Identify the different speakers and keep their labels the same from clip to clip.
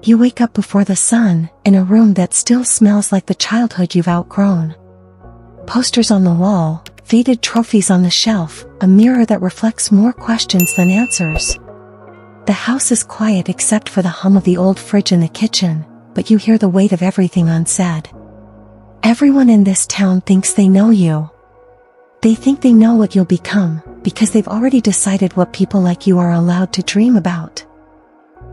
Speaker 1: You wake up before the sun, in a room that still smells like the childhood you've outgrown. Posters on the wall, faded trophies on the shelf, a mirror that reflects more questions than answers. The house is quiet except for the hum of the old fridge in the kitchen, but you hear the weight of everything unsaid. Everyone in this town thinks they know you. They think they know what you'll become, because they've already decided what people like you are allowed to dream about.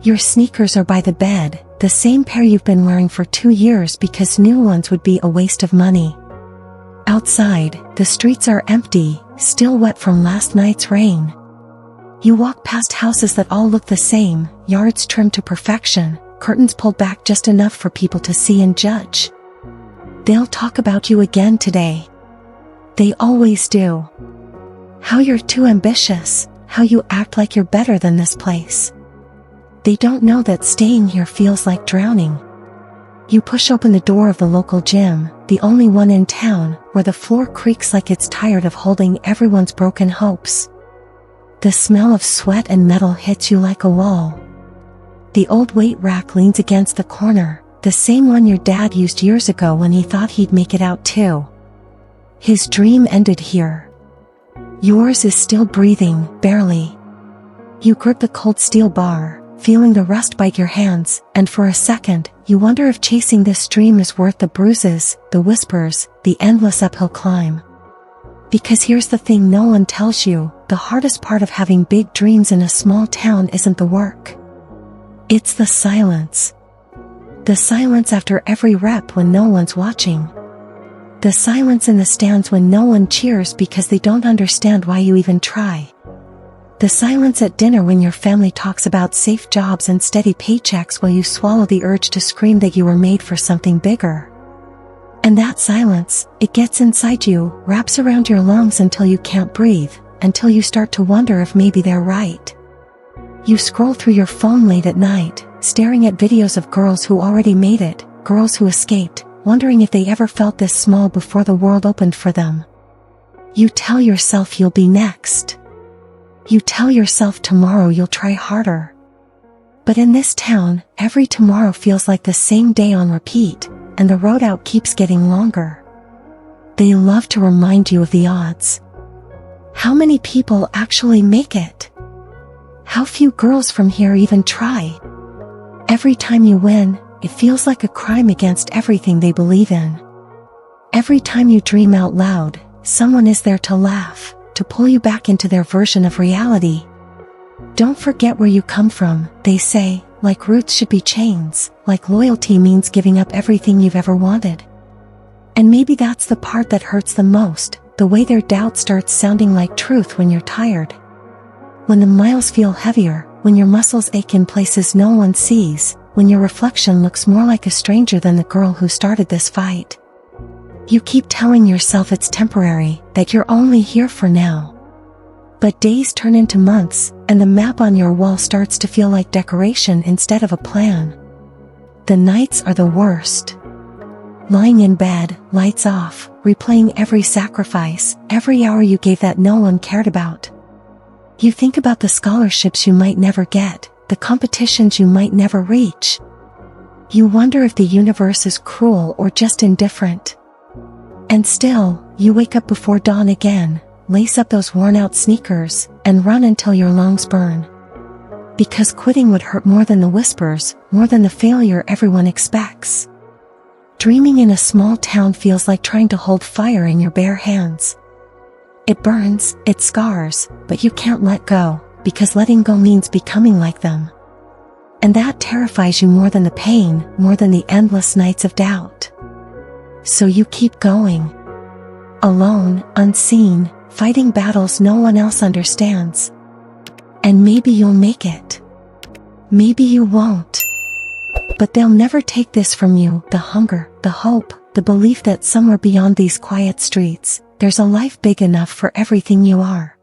Speaker 1: Your sneakers are by the bed, the same pair you've been wearing for 2 years because new ones would be a waste of money. Outside, the streets are empty, still wet from last night's rain. You walk past houses that all look the same, yards trimmed to perfection, curtains pulled back just enough for people to see and judge. They'll talk about you again today. They always do. How you're too ambitious, how you act like you're better than this place. They don't know that staying here feels like drowning. You push open the door of the local gym, the only one in town, where the floor creaks like it's tired of holding everyone's broken hopes. The smell of sweat and metal hits you like a wall. The old weight rack leans against the corner, the same one your dad used years ago when he thought he'd make it out too. His dream ended here. Yours is still breathing, barely. You grip the cold steel bar, feeling the rust bite your hands, and for a second, you wonder if chasing this dream is worth the bruises, the whispers, the endless uphill climb. Because here's the thing no one tells you, the hardest part of having big dreams in a small town isn't the work. It's the silence. The silence after every rep when no one's watching. The silence in the stands when no one cheers because they don't understand why you even try. The silence at dinner when your family talks about safe jobs and steady paychecks while you swallow the urge to scream that you were made for something bigger. And that silence, it gets inside you, wraps around your lungs until you can't breathe, until you start to wonder if maybe they're right. You scroll through your phone late at night, staring at videos of girls who already made it, girls who escaped, wondering if they ever felt this small before the world opened for them. You tell yourself you'll be next. You tell yourself tomorrow you'll try harder. But in this town, every tomorrow feels like the same day on repeat, and the road out keeps getting longer. They love to remind you of the odds. How many people actually make it? How few girls from here even try? Every time you win, it feels like a crime against everything they believe in. Every time you dream out loud, someone is there to laugh, to pull you back into their version of reality. Don't forget where you come from, they say, like roots should be chains, like loyalty means giving up everything you've ever wanted. And maybe that's the part that hurts the most, the way their doubt starts sounding like truth when you're tired. When the miles feel heavier, when your muscles ache in places no one sees, when your reflection looks more like a stranger than the girl who started this fight. You keep telling yourself it's temporary, that you're only here for now. But days turn into months, and the map on your wall starts to feel like decoration instead of a plan. The nights are the worst. Lying in bed, lights off, replaying every sacrifice, every hour you gave that no one cared about. You think about the scholarships you might never get, the competitions you might never reach. You wonder if the universe is cruel or just indifferent. And still, you wake up before dawn again, lace up those worn-out sneakers, and run until your lungs burn. Because quitting would hurt more than the whispers, more than the failure everyone expects. Dreaming in a small town feels like trying to hold fire in your bare hands. It burns, it scars, but you can't let go, because letting go means becoming like them. And that terrifies you more than the pain, more than the endless nights of doubt. So you keep going. Alone, unseen, fighting battles no one else understands. And maybe you'll make it. Maybe you won't. But they'll never take this from you, the hunger, the hope, the belief that somewhere beyond these quiet streets, there's a life big enough for everything you are.